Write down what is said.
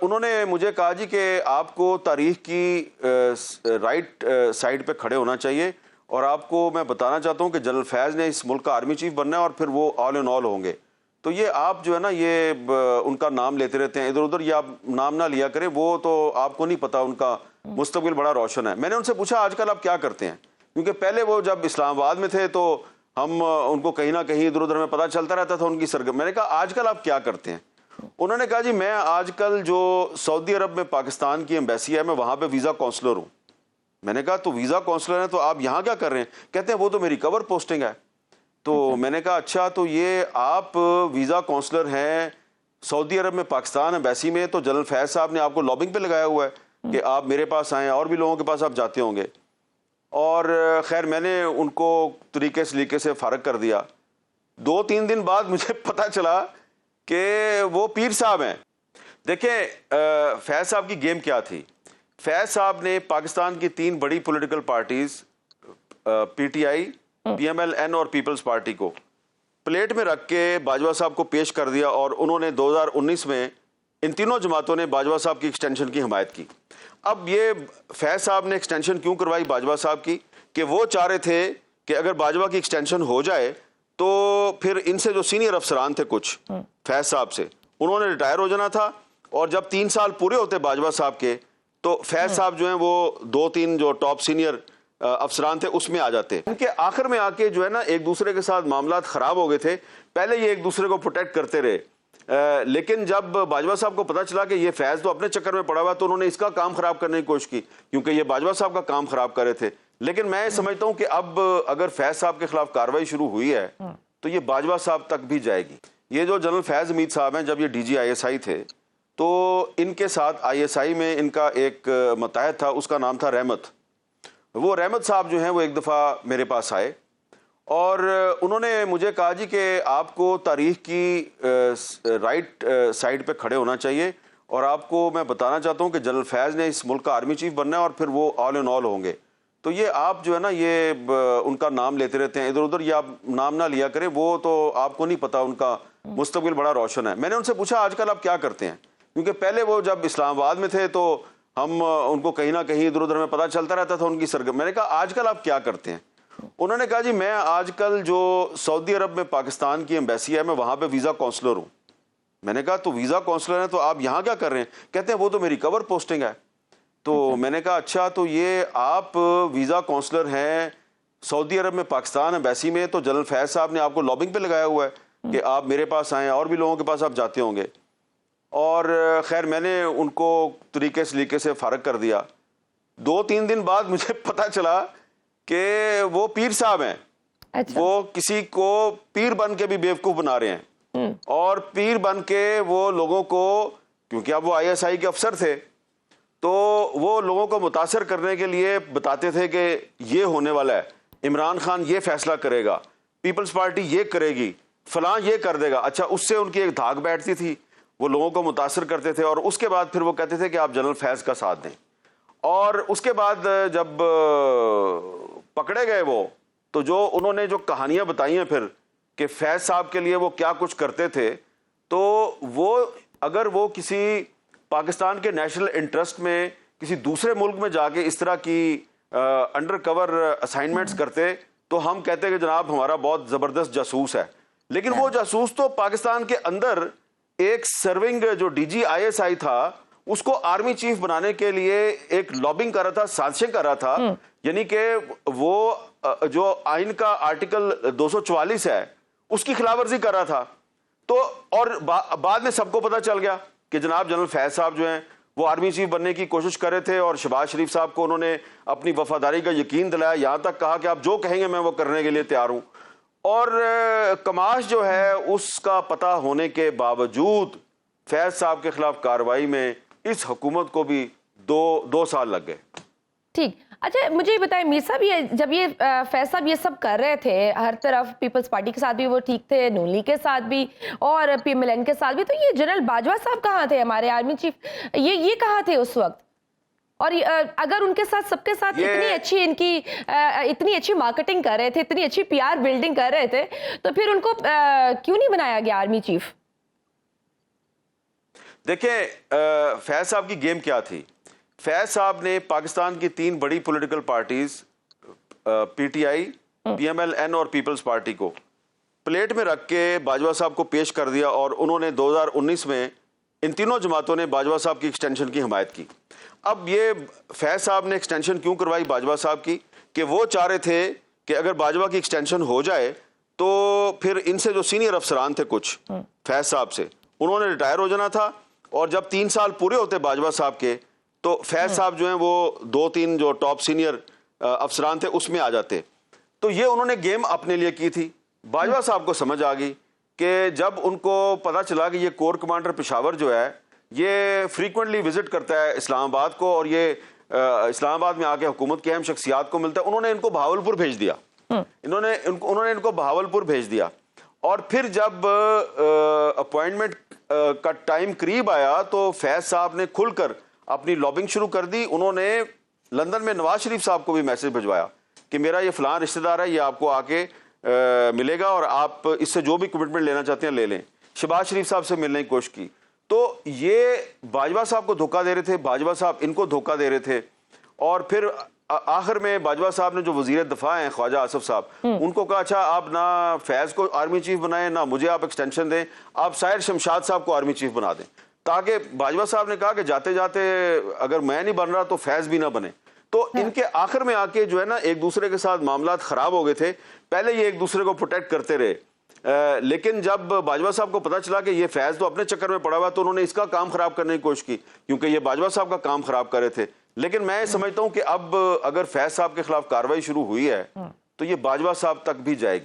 उन्होंने मुझे कहा जी कि आपको तारीख की राइट साइड पे खड़े होना चाहिए और आपको मैं बताना चाहता हूँ कि जनरल फैज़ ने इस मुल्क का आर्मी चीफ बनना है और फिर वो ऑल इन ऑल होंगे। तो ये आप जो है ना ये उनका नाम लेते रहते हैं इधर उधर, ये आप नाम ना लिया करें, वो तो आपको नहीं पता उनका मुस्तकबिल बड़ा रोशन है। मैंने उनसे पूछा आजकल आप क्या करते हैं, क्योंकि पहले वो जब इस्लामाबाद में थे तो हम उनको कहीं ना कहीं इधर उधर में पता चलता रहता था उनकी सरगर्मी। मैंने कहा आजकल आप क्या करते हैं? उन्होंने कहा जी मैं आजकल जो सऊदी अरब में पाकिस्तान की एम्बेसी है मैं वहां पे वीजा काउंसलर हूं। मैंने कहा तो वीजा काउंसलर है तो आप यहाँ क्या कर रहे हैं? कहते हैं वो तो मेरी कवर पोस्टिंग है। तो मैंने कहा अच्छा, तो ये आप वीजा काउंसलर हैं सऊदी अरब में पाकिस्तान एम्बेसी में, तो जनरल फैज साहब ने आपको लॉबिंग पे लगाया हुआ है कि आप मेरे पास आए, और भी लोगों के पास आप जाते होंगे। और खैर मैंने उनको तरीके सलीके से फारग कर दिया। 2-3 दिन बाद मुझे पता चला कि वो पीर साहब हैं। देखें फैज साहब की गेम क्या थी। फैज साहब ने पाकिस्तान की 3 बड़ी पॉलिटिकल पार्टीज पीटीआई, पीएमएल-एन और पीपल्स पार्टी को प्लेट में रख के बाजवा साहब को पेश कर दिया और उन्होंने 2019 में इन तीनों जमातों ने बाजवा साहब की एक्सटेंशन की हिमायत की। अब ये फैज साहब ने एक्सटेंशन क्यों करवाई बाजवा साहब की, कि वो चाह रहे थे कि अगर बाजवा की एक्सटेंशन हो जाए तो फिर इनसे जो सीनियर अफसरान थे कुछ फैज साहब से, उन्होंने रिटायर हो जाना था और जब 3 साल पूरे होते बाजवा साहब के तो फैज साहब जो हैं वो 2-3 जो टॉप सीनियर अफसरान थे उसमें आ जाते। इनके आखिर में आके जो है ना एक दूसरे के साथ मामलात खराब हो गए थे। पहले ये एक दूसरे को प्रोटेक्ट करते रहे, लेकिन जब बाजवा साहब को पता चला कि ये फैज तो अपने चक्कर में पड़ा हुआ तो उन्होंने इसका काम खराब करने की कोशिश की, क्योंकि ये बाजवा साहब का काम खराब कर रहे थे। लेकिन मैं समझता हूं कि अब अगर फैज साहब के खिलाफ कार्रवाई शुरू हुई है तो ये बाजवा साहब तक भी जाएगी। ये जो जनरल फैज हमीद साहब हैं, जब ये डीजी आईएसआई थे तो इनके साथ आईएसआई में इनका एक मुताहिद था, उसका नाम था रहमत। वो रहमत साहब जो हैं वो एक दफ़ा मेरे पास आए और उन्होंने मुझे कहा जी कि आपको तारीख की राइट साइड पे खड़े होना चाहिए और आपको मैं बताना चाहता हूँ कि जनरल फैज़ ने इस मुल्क का आर्मी चीफ बनना है और फिर वो ऑल इन ऑल होंगे। तो ये आप जो है ना ये उनका नाम लेते रहते हैं इधर उधर, ये आप नाम ना लिया करें, वो तो आपको नहीं पता उनका मुस्तकबिल बड़ा रोशन है। मैंने उनसे पूछा आजकल आप क्या करते हैं, क्योंकि पहले वो जब इस्लामाबाद में थे तो हम उनको कहीं ना कहीं इधर उधर में पता चलता रहता था उनकी सरगर्मी। मैंने कहा आजकल आप क्या करते हैं? उन्होंने कहा जी मैं आजकल जो सऊदी अरब में पाकिस्तान की एम्बेसी है मैं वहां पे वीजा काउंसलर हूं। मैंने कहा तो वीजा काउंसलर है तो आप यहाँ क्या कर रहे हैं? कहते हैं वो तो मेरी कवर पोस्टिंग है। तो मैंने कहा अच्छा, तो ये आप वीजा काउंसलर हैं सऊदी अरब में पाकिस्तान एम्बेसी में, तो जनरल फैज साहब ने आपको लॉबिंग पे लगाया हुआ है कि आप मेरे पास आए, और भी लोगों के पास आप जाते होंगे। और खैर मैंने उनको तरीके सलीके से फारग कर दिया। 2-3 दिन बाद मुझे पता चला कि वो पीर साहब हैं। अच्छा। वो किसी को पीर बन के भी बेवकूफ बना रहे हैं और पीर बन के वो लोगों को, क्योंकि अब वो आईएसआई के अफसर थे तो वो लोगों को मुतासर करने के लिए बताते थे कि ये होने वाला है, इमरान खान ये फैसला करेगा, पीपल्स पार्टी ये करेगी, फलां ये कर देगा। अच्छा, उससे उनकी एक धाक बैठती थी, वो लोगों को मुतासर करते थे और उसके बाद फिर वो कहते थे कि आप जनरल फैज का साथ दें। और उसके बाद जब पकड़े गए वो, तो जो उन्होंने जो कहानियां बताई हैं फिर कि फैज साहब के लिए वो क्या कुछ करते थे, तो वो अगर वो किसी पाकिस्तान के नेशनल इंटरेस्ट में किसी दूसरे मुल्क में जाके इस तरह की अंडर कवर असाइनमेंट्स करते तो हम कहते कि जनाब हमारा बहुत जबरदस्त जासूस है। लेकिन वो जासूस तो पाकिस्तान के अंदर एक सर्विंग जो डीजी आईएसआई था उसको आर्मी चीफ बनाने के लिए एक लॉबिंग कर रहा था, साजिशें कर रहा था। यानी कि वो जो आइन का आर्टिकल 244 है उसकी खिलाफवर्जी कर रहा था। तो और बाद में सबको पता चल गया कि जनाब जनरल फैज साहब जो हैं वो आर्मी चीफ बनने की कोशिश कर रहे थे और शहबाज शरीफ साहब को उन्होंने अपनी वफादारी का यकीन दिलाया, यहां तक कहा कि आप जो कहेंगे मैं वो करने के लिए तैयार हूं। और कमाश जो है उसका पता होने के बावजूद फैज साहब के खिलाफ कार्रवाई में इस हुकूमत को भी दो साल लग गए। ठीक। अच्छा, मुझे ये बताएं मीर साहब, ये जब ये फैज साहब ये सब कर रहे थे, हर तरफ पीपल्स पार्टी के साथ भी वो ठीक थे, नून लीग के साथ भी और पीएमएल के साथ भी, तो ये जनरल बाजवा साहब कहाँ थे, हमारे आर्मी चीफ, ये कहाँ थे उस वक्त? और अगर उनके साथ सबके साथ इतनी अच्छी मार्केटिंग कर रहे थे, इतनी अच्छी पीआर बिल्डिंग कर रहे थे, तो फिर उनको क्यों नहीं बनाया गया आर्मी चीफ? देखें फैज साहब की गेम क्या थी। फैज साहब ने पाकिस्तान की 3 बड़ी पॉलिटिकल पार्टीज पीटीआई, पीएमएल-एन और पीपल्स पार्टी को प्लेट में रख के बाजवा साहब को पेश कर दिया और उन्होंने 2019 में इन तीनों जमातों ने बाजवा साहब की एक्सटेंशन की हमायत की। अब ये फैज साहब ने एक्सटेंशन क्यों करवाई बाजवा साहब की कि वो चाह रहे थे कि अगर बाजवा की एक्सटेंशन हो जाए तो फिर इनसे जो सीनियर अफसरान थे कुछ फैज साहब से, उन्होंने रिटायर हो जाना था और जब 3 साल पूरे होते बाजवा साहब के तो फैज साहब जो हैं वो 2-3 जो टॉप सीनियर अफसरान थे उसमें आ जाते। तो ये उन्होंने गेम अपने लिए की थी। बाजवा साहब को समझ आ गई कि जब उनको पता चला कि ये कोर कमांडर पेशावर जो है ये फ्रीक्वेंटली विजिट करता है इस्लामाबाद को और ये इस्लामाबाद में आके हुकूमत की अहम शख्सियात को मिलता है, उन्होंने इनको बहावलपुर भेज दिया। उन्होंने इनको बहावलपुर भेज दिया और फिर जब अपॉइंटमेंट का टाइम करीब आया तो फैज साहब ने खुलकर अपनी लॉबिंग शुरू कर दी। उन्होंने लंदन में नवाज शरीफ साहब को भी मैसेज भिजवाया कि मेरा ये फलां रिश्तेदार है, ये आपको आके मिलेगा और आप इससे जो भी कमिटमेंट लेना चाहते हैं ले लें। शहबाज शरीफ साहब से मिलने की कोशिश की। तो ये बाजवा साहब को धोखा दे रहे थे, बाजवा साहब इनको धोखा दे रहे थे और फिर आखिर में बाजवा साहब ने जो वजीर दफा हैं ख्वाजा आसिफ साहब, उनको कहा अच्छा आप ना फैज को आर्मी चीफ बनाएं ना मुझे आप एक्सटेंशन दें, आप साहिर शमशाद साहब को आर्मी चीफ बना दें। ताकि बाजवा साहब ने कहा कि जाते जाते अगर मैं नहीं बन रहा तो फैज भी ना बने। तो इनके आखिर में आके जो है ना एक दूसरे के साथ मामला खराब हो गए थे। पहले ये एक दूसरे को प्रोटेक्ट करते रहे, लेकिन जब बाजवा साहब को पता चला कि ये फैज तो अपने चक्कर में पड़ा हुआ तो उन्होंने इसका काम खराब करने की कोशिश की क्योंकि ये बाजवा साहब का काम खराब कर रहे थे। लेकिन मैं समझता हूं कि अब अगर फैज साहब के खिलाफ कार्रवाई शुरू हुई है तो ये बाजवा साहब तक भी जाएगी।